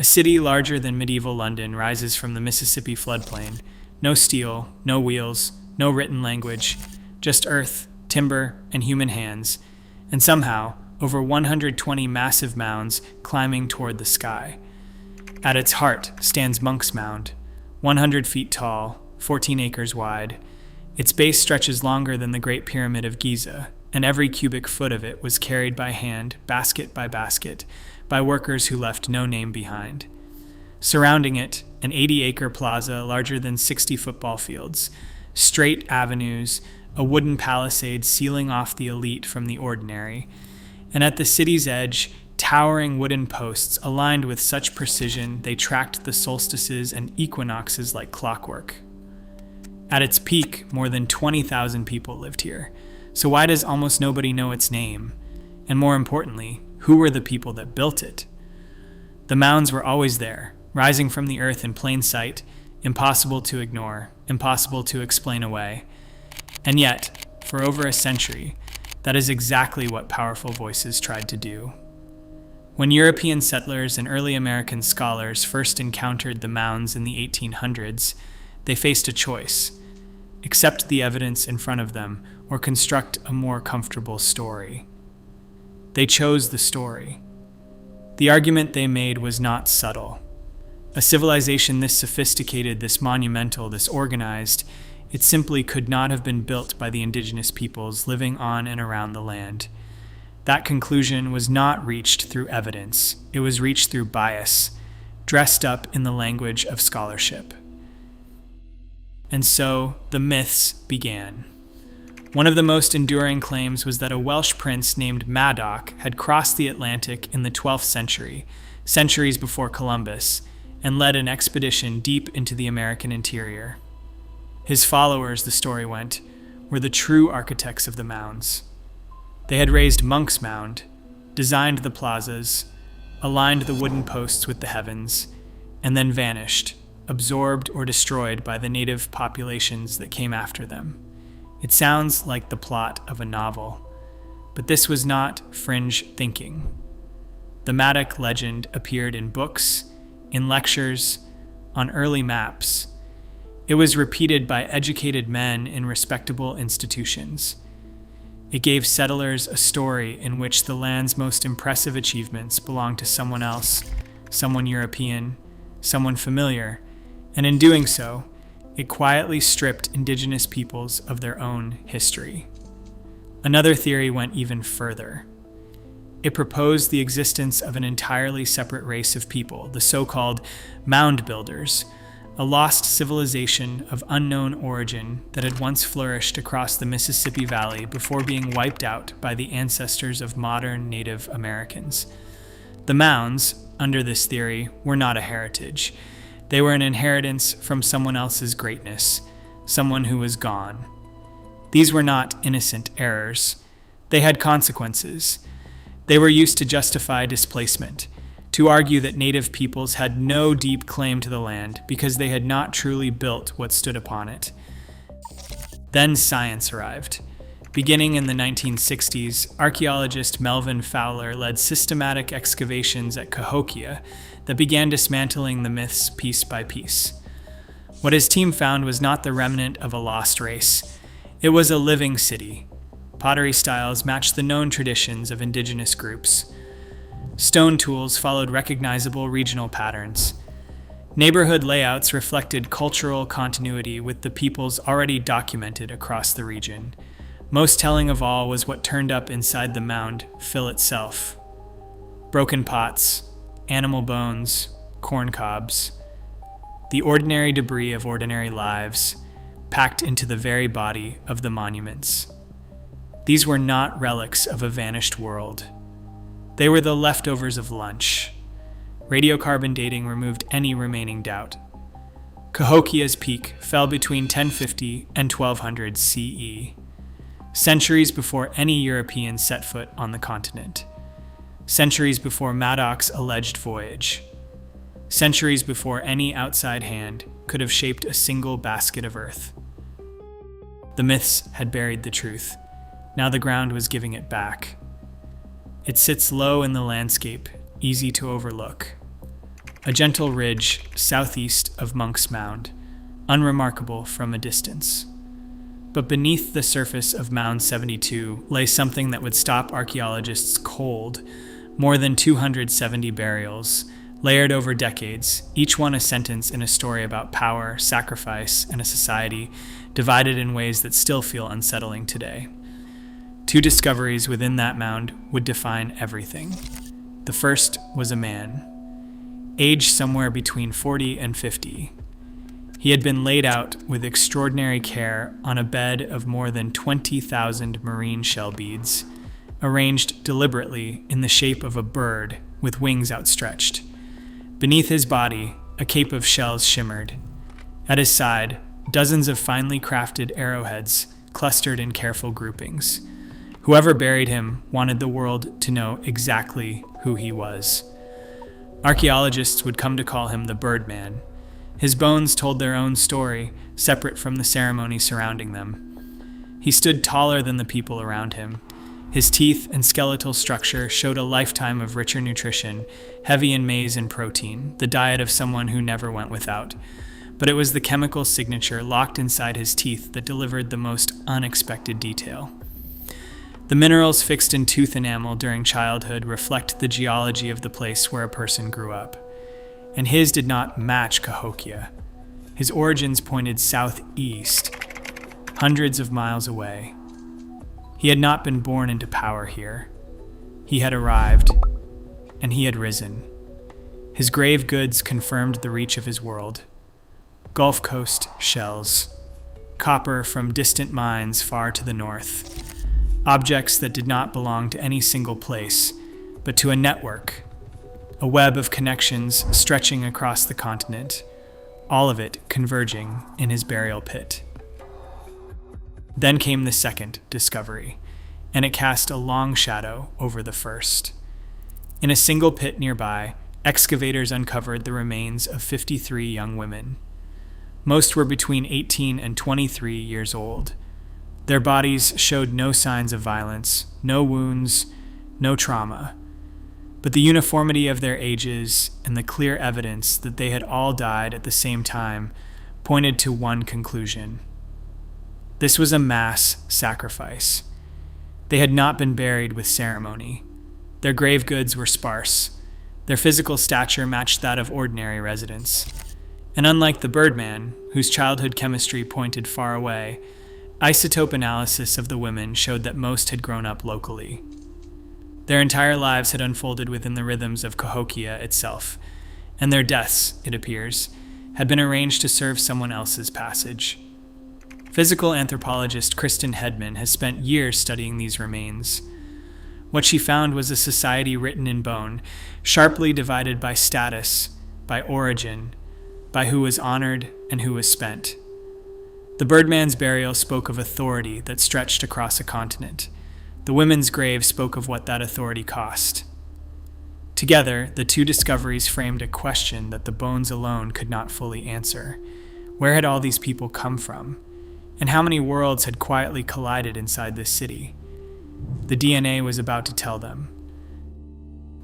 A city larger than medieval London rises from the Mississippi floodplain. No steel, no wheels, no written language, just earth, timber, and human hands. And somehow, over 120 massive mounds climbing toward the sky. At its heart stands Monk's Mound, 100 feet tall, 14 acres wide. Its base stretches longer than the Great Pyramid of Giza, and every cubic foot of it was carried by hand, basket by basket, by workers who left no name behind. Surrounding it, an 80-acre plaza larger than 60 football fields, straight avenues, a wooden palisade sealing off the elite from the ordinary, and at the city's edge, towering wooden posts aligned with such precision they tracked the solstices and equinoxes like clockwork. At its peak, more than 20,000 people lived here. So why does almost nobody know its name? And more importantly, who were the people that built it? The mounds were always there, rising from the earth in plain sight, impossible to ignore, impossible to explain away. And yet, for over a century, that is exactly what powerful voices tried to do. When European settlers and early American scholars first encountered the mounds in the 1800s, they faced a choice: accept the evidence in front of them or construct a more comfortable story. They chose the story. The argument they made was not subtle. A civilization this sophisticated, this monumental, this organized, it simply could not have been built by the indigenous peoples living on and around the land. That conclusion was not reached through evidence. It was reached through bias, dressed up in the language of scholarship. And so the myths began. One of the most enduring claims was that a Welsh prince named Madoc had crossed the Atlantic in the 12th century, centuries before Columbus, and led an expedition deep into the American interior. His followers, the story went, were the true architects of the mounds. They had raised Monk's Mound, designed the plazas, aligned the wooden posts with the heavens, and then vanished, absorbed or destroyed by the native populations that came after them. It sounds like the plot of a novel, but this was not fringe thinking. The Madoc legend appeared in books, in lectures, on early maps. It was repeated by educated men in respectable institutions. It gave settlers a story in which the land's most impressive achievements belonged to someone else, someone European, someone familiar, and in doing so, it quietly stripped indigenous peoples of their own history. Another theory went even further. It proposed the existence of an entirely separate race of people, the so-called mound builders, a lost civilization of unknown origin that had once flourished across the Mississippi Valley before being wiped out by the ancestors of modern Native Americans. The mounds, under this theory, were not a heritage. They were an inheritance from someone else's greatness, someone who was gone. These were not innocent errors. They had consequences. They were used to justify displacement, to argue that native peoples had no deep claim to the land because they had not truly built what stood upon it. Then science arrived. Beginning in the 1960s, archaeologist Melvin Fowler led systematic excavations at Cahokia that began dismantling the myths piece by piece. What his team found was not the remnant of a lost race. It was a living city. Pottery styles matched the known traditions of indigenous groups. Stone tools followed recognizable regional patterns. Neighborhood layouts reflected cultural continuity with the peoples already documented across the region. Most telling of all was what turned up inside the mound fill itself. Broken pots, animal bones, corn cobs, the ordinary debris of ordinary lives, packed into the very body of the monuments. These were not relics of a vanished world. They were the leftovers of lunch. Radiocarbon dating removed any remaining doubt. Cahokia's peak fell between 1050 and 1200 CE, centuries before any European set foot on the continent, centuries before Madoc's alleged voyage, centuries before any outside hand could have shaped a single basket of earth. The myths had buried the truth. Now the ground was giving it back. It sits low in the landscape, easy to overlook. a gentle ridge southeast of Monk's Mound, unremarkable from a distance. But beneath the surface of Mound 72 lay something that would stop archaeologists cold: more than 270 burials, layered over decades, each one a sentence in a story about power, sacrifice, and a society divided in ways that still feel unsettling today. Two discoveries within that mound would define everything. The first was a man, aged somewhere between 40 and 50. He had been laid out with extraordinary care on a bed of more than 20,000 marine shell beads, arranged deliberately in the shape of a bird with wings outstretched. Beneath his body, a cape of shells shimmered. At his side, dozens of finely crafted arrowheads clustered in careful groupings. Whoever buried him wanted the world to know exactly who he was. Archaeologists would come to call him the Birdman. His bones told their own story, separate from the ceremony surrounding them. He stood taller than the people around him. His teeth and skeletal structure showed a lifetime of richer nutrition, heavy in maize and protein, the diet of someone who never went without. But it was the chemical signature locked inside his teeth that delivered the most unexpected detail. The minerals fixed in tooth enamel during childhood reflect the geology of the place where a person grew up. And his did not match Cahokia. His origins pointed southeast, hundreds of miles away. He had not been born into power here. He had arrived, and he had risen. His grave goods confirmed the reach of his world. Gulf Coast shells, copper from distant mines far to the north, objects that did not belong to any single place, but to a network, a web of connections stretching across the continent, all of it converging in his burial pit. Then came the second discovery, and it cast a long shadow over the first. In a single pit nearby, excavators uncovered the remains of 53 young women. Most were between 18 and 23 years old. Their bodies showed no signs of violence, no wounds, no trauma. But the uniformity of their ages and the clear evidence that they had all died at the same time pointed to one conclusion. This was a mass sacrifice. They had not been buried with ceremony. Their grave goods were sparse. Their physical stature matched that of ordinary residents. And unlike the Birdman, whose childhood chemistry pointed far away, isotope analysis of the women showed that most had grown up locally. Their entire lives had unfolded within the rhythms of Cahokia itself, and their deaths, it appears, had been arranged to serve someone else's passage. Physical anthropologist Kristen Hedman has spent years studying these remains. What she found was a society written in bone, sharply divided by status, by origin, by who was honored and who was spent. The Birdman's burial spoke of authority that stretched across a continent. The women's grave spoke of what that authority cost. Together, the two discoveries framed a question that the bones alone could not fully answer. Where had all these people come from? And how many worlds had quietly collided inside this city? The DNA was about to tell them.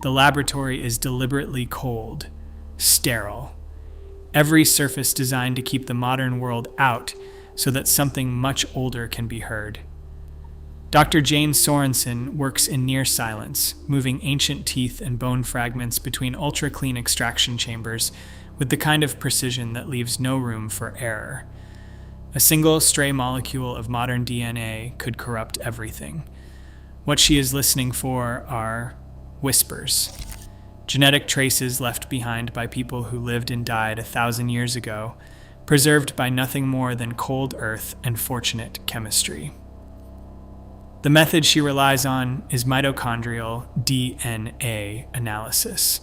The laboratory is deliberately cold, sterile. Every surface designed to keep the modern world out so that something much older can be heard. Dr. Jane Sorensen works in near silence, moving ancient teeth and bone fragments between ultra-clean extraction chambers with the kind of precision that leaves no room for error. A single stray molecule of modern DNA could corrupt everything. What she is listening for are whispers, genetic traces left behind by people who lived and died 1,000 years ago, preserved by nothing more than cold earth and fortunate chemistry. The method she relies on is mitochondrial DNA analysis.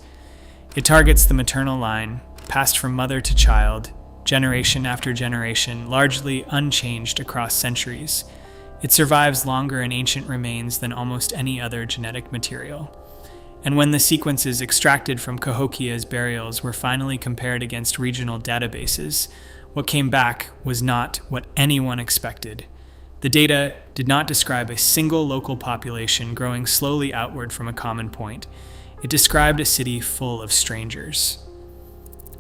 It targets the maternal line, passed from mother to child, generation after generation, largely unchanged across centuries. It survives longer in ancient remains than almost any other genetic material. And when the sequences extracted from Cahokia's burials were finally compared against regional databases, what came back was not what anyone expected. The data did not describe a single local population growing slowly outward from a common point. It described a city full of strangers.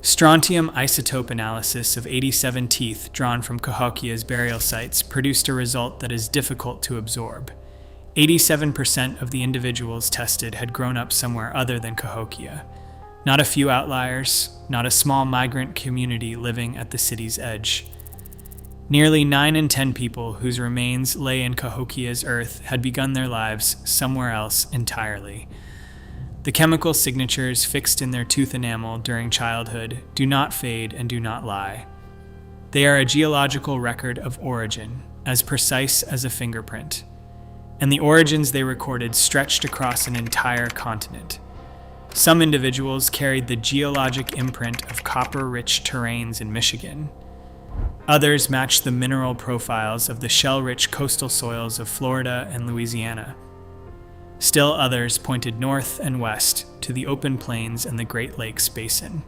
Strontium isotope analysis of 87 teeth drawn from Cahokia's burial sites produced a result that is difficult to absorb. 87% of the individuals tested had grown up somewhere other than Cahokia. Not a few outliers, not a small migrant community living at the city's edge. Nearly 9 in 10 people whose remains lay in Cahokia's earth had begun their lives somewhere else entirely. The chemical signatures fixed in their tooth enamel during childhood do not fade and do not lie. They are a geological record of origin, as precise as a fingerprint. And the origins they recorded stretched across an entire continent. Some individuals carried the geologic imprint of copper-rich terrains in Michigan. Others matched the mineral profiles of the shell-rich coastal soils of Florida and Louisiana. Still others pointed north and west to the open plains and the Great Lakes Basin.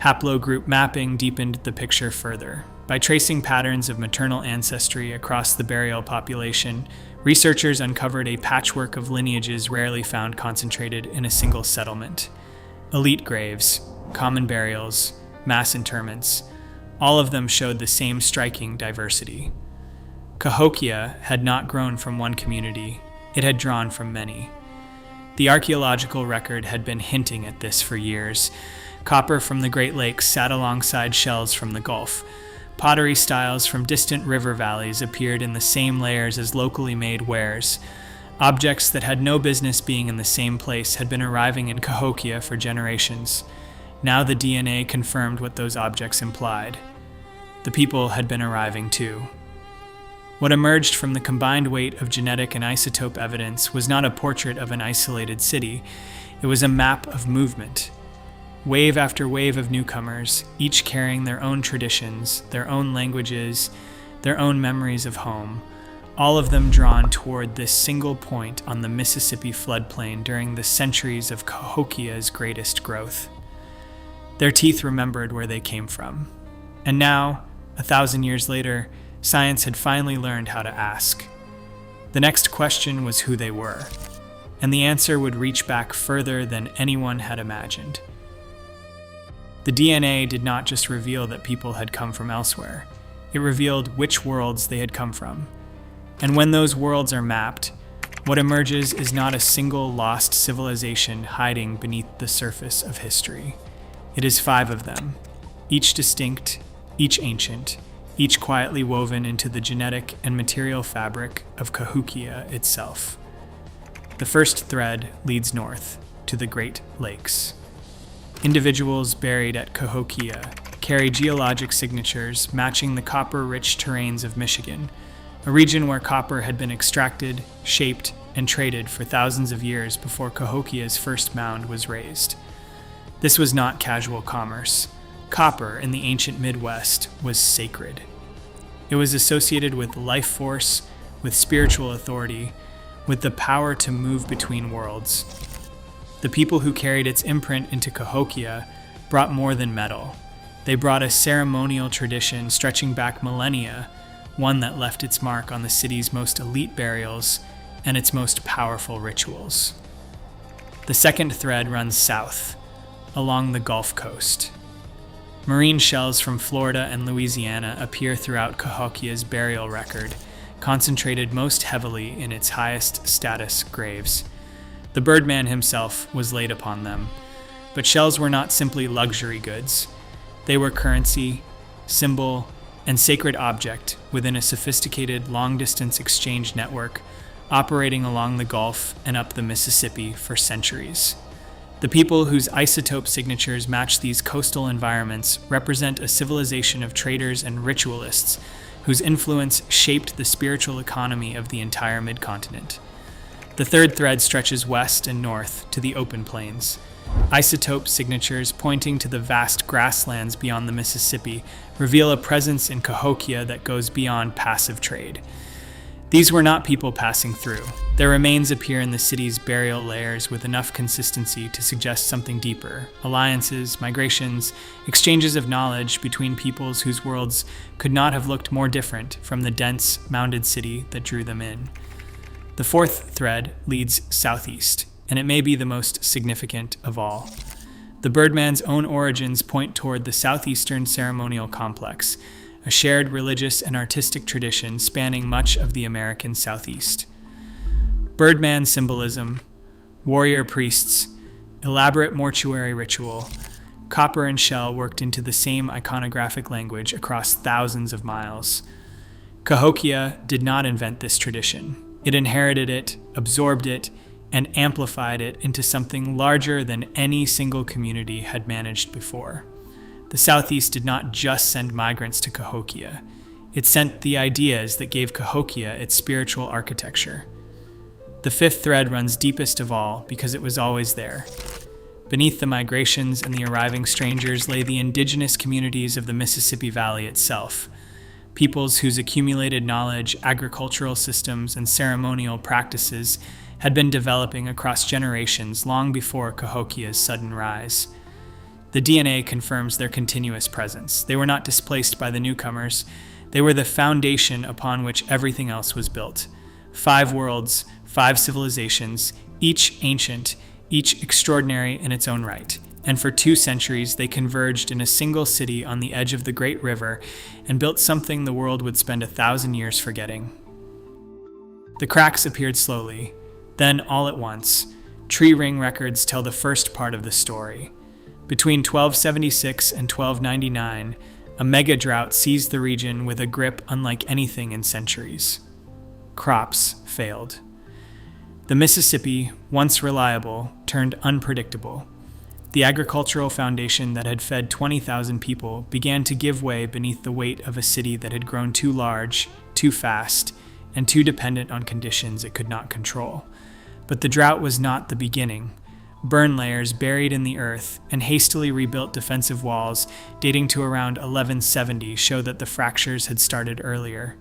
Haplogroup mapping deepened the picture further. By tracing patterns of maternal ancestry across the burial population, researchers uncovered a patchwork of lineages rarely found concentrated in a single settlement. Elite graves, common burials, mass interments, all of them showed the same striking diversity. Cahokia had not grown from one community, it had drawn from many. The archaeological record had been hinting at this for years. Copper from the Great Lakes sat alongside shells from the Gulf. Pottery styles from distant river valleys appeared in the same layers as locally made wares. Objects that had no business being in the same place had been arriving in Cahokia for generations. Now the DNA confirmed what those objects implied. The people had been arriving too. What emerged from the combined weight of genetic and isotope evidence was not a portrait of an isolated city. It was a map of movement. Wave after wave of newcomers, each carrying their own traditions, their own languages, their own memories of home, all of them drawn toward this single point on the Mississippi floodplain during the centuries of Cahokia's greatest growth. Their teeth remembered where they came from. And now, 1,000 years later, science had finally learned how to ask. The next question was who they were, and the answer would reach back further than anyone had imagined. The DNA did not just reveal that people had come from elsewhere, it revealed which worlds they had come from. And when those worlds are mapped, what emerges is not a single lost civilization hiding beneath the surface of history. It is 5 of them, each distinct, each ancient, each quietly woven into the genetic and material fabric of Cahokia itself. The first thread leads north, to the Great Lakes. Individuals buried at Cahokia carry geologic signatures matching the copper-rich terrains of Michigan, a region where copper had been extracted, shaped, and traded for thousands of years before Cahokia's first mound was raised. This was not casual commerce. Copper in the ancient Midwest was sacred. It was associated with life force, with spiritual authority, with the power to move between worlds. The people who carried its imprint into Cahokia brought more than metal. They brought a ceremonial tradition stretching back millennia, one that left its mark on the city's most elite burials and its most powerful rituals. The second thread runs south, along the Gulf Coast. Marine shells from Florida and Louisiana appear throughout Cahokia's burial record, concentrated most heavily in its highest status graves. The Birdman himself was laid upon them, but shells were not simply luxury goods. They were currency, symbol, and sacred object within a sophisticated long-distance exchange network operating along the Gulf and up the Mississippi for centuries. The people whose isotope signatures match these coastal environments represent a civilization of traders and ritualists whose influence shaped the spiritual economy of the entire mid-continent. The third thread stretches west and north to the open plains. Isotope signatures pointing to the vast grasslands beyond the Mississippi reveal a presence in Cahokia that goes beyond passive trade. These were not people passing through. Their remains appear in the city's burial layers with enough consistency to suggest something deeper: alliances, migrations, exchanges of knowledge between peoples whose worlds could not have looked more different from the dense, mounded city that drew them in. The fourth thread leads southeast, and it may be the most significant of all. The Birdman's own origins point toward the southeastern ceremonial complex, a shared religious and artistic tradition spanning much of the American Southeast. Birdman symbolism, warrior priests, elaborate mortuary ritual, copper and shell worked into the same iconographic language across thousands of miles. Cahokia did not invent this tradition. It inherited it, absorbed it, and amplified it into something larger than any single community had managed before. The Southeast did not just send migrants to Cahokia. It sent the ideas that gave Cahokia its spiritual architecture. The fifth thread runs deepest of all because it was always there. Beneath the migrations and the arriving strangers lay the indigenous communities of the Mississippi Valley itself, peoples whose accumulated knowledge, agricultural systems, and ceremonial practices had been developing across generations long before Cahokia's sudden rise. The DNA confirms their continuous presence. They were not displaced by the newcomers. They were the foundation upon which everything else was built. 5 worlds, 5 civilizations, each ancient, each extraordinary in its own right. And for 2 centuries, they converged in a single city on the edge of the Great River and built something the world would spend 1,000 years forgetting. The cracks appeared slowly. Then, all at once, tree ring records tell the first part of the story. Between 1276 and 1299, a mega drought seized the region with a grip unlike anything in centuries. Crops failed. The Mississippi, once reliable, turned unpredictable. The agricultural foundation that had fed 20,000 people began to give way beneath the weight of a city that had grown too large, too fast, and too dependent on conditions it could not control. But the drought was not the beginning. Burn layers buried in the earth and hastily rebuilt defensive walls dating to around 1170 show that the fractures had started earlier.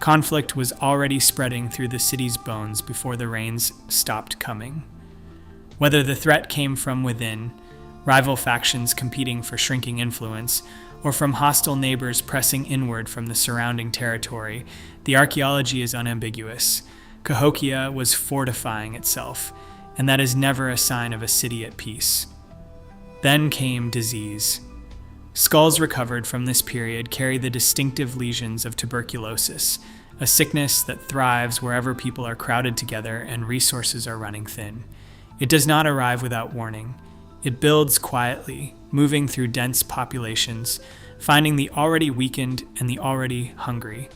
Conflict was already spreading through the city's bones before the rains stopped coming. Whether the threat came from within, rival factions competing for shrinking influence, or from hostile neighbors pressing inward from the surrounding territory, the archaeology is unambiguous. Cahokia was fortifying itself, and that is never a sign of a city at peace. Then came disease. Skulls recovered from this period carry the distinctive lesions of tuberculosis, a sickness that thrives wherever people are crowded together and resources are running thin. It does not arrive without warning. It builds quietly, moving through dense populations, finding the already weakened and the already hungry.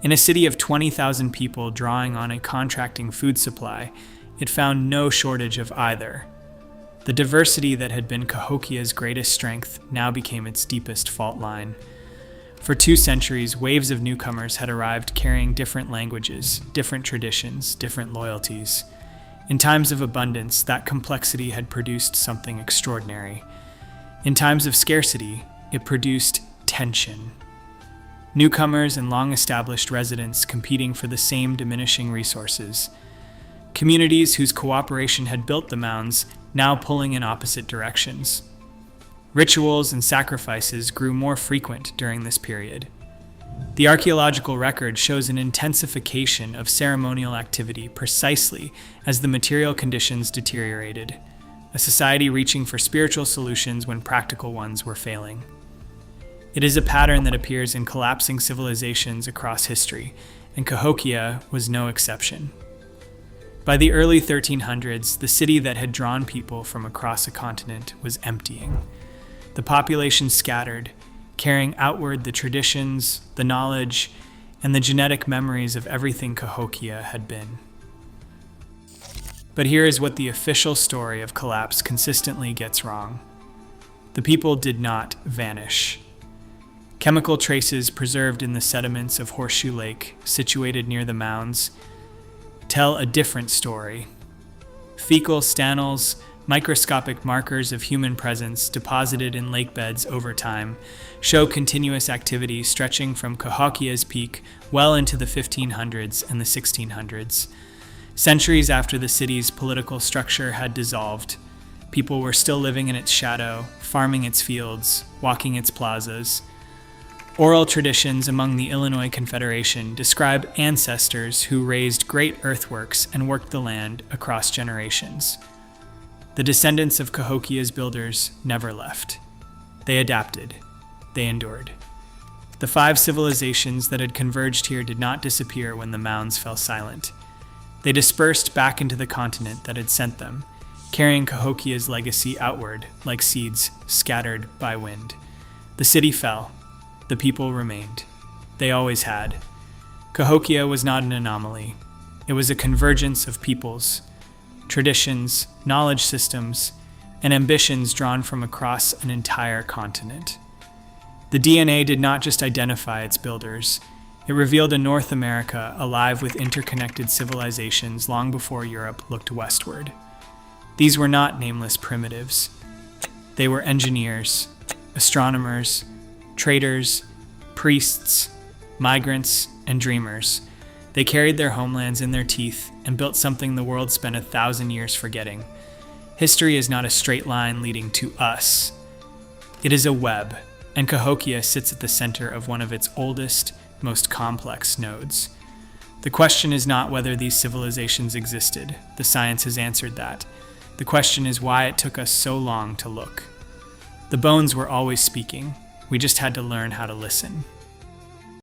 In a city of 20,000 people drawing on a contracting food supply, it found no shortage of either. The diversity that had been Cahokia's greatest strength now became its deepest fault line. For 2 centuries, waves of newcomers had arrived carrying different languages, different traditions, different loyalties. In times of abundance, that complexity had produced something extraordinary. In times of scarcity, it produced tension. Newcomers and long-established residents competing for the same diminishing resources. Communities whose cooperation had built the mounds now pulling in opposite directions. Rituals and sacrifices grew more frequent during this period. The archaeological record shows an intensification of ceremonial activity precisely as the material conditions deteriorated, a society reaching for spiritual solutions when practical ones were failing. It is a pattern that appears in collapsing civilizations across history, and Cahokia was no exception. By the early 1300s, the city that had drawn people from across a continent was emptying. The population scattered, carrying outward the traditions, the knowledge, and the genetic memories of everything Cahokia had been. But here is what the official story of collapse consistently gets wrong. The people did not vanish. Chemical traces preserved in the sediments of Horseshoe Lake, situated near the mounds, tell a different story. Fecal stanals, microscopic markers of human presence deposited in lake beds over time, show continuous activity stretching from Cahokia's peak well into the 1500s and the 1600s. Centuries after the city's political structure had dissolved, people were still living in its shadow, farming its fields, walking its plazas. Oral traditions among the Illinois Confederation describe ancestors who raised great earthworks and worked the land across generations. The descendants of Cahokia's builders never left. They adapted. They endured. The 5 civilizations that had converged here did not disappear when the mounds fell silent. They dispersed back into the continent that had sent them, carrying Cahokia's legacy outward like seeds scattered by wind. The city fell. The people remained. They always had. Cahokia was not an anomaly. It was a convergence of peoples, traditions, knowledge systems, and ambitions drawn from across an entire continent. The DNA did not just identify its builders. It revealed a North America alive with interconnected civilizations long before Europe looked westward. These were not nameless primitives. They were engineers, astronomers, traders, priests, migrants, and dreamers. They carried their homelands in their teeth and built something the world spent 1,000 years forgetting. History is not a straight line leading to us. It is a web, and Cahokia sits at the center of one of its oldest, most complex nodes. The question is not whether these civilizations existed. The science has answered that. The question is why it took us so long to look. The bones were always speaking. We just had to learn how to listen.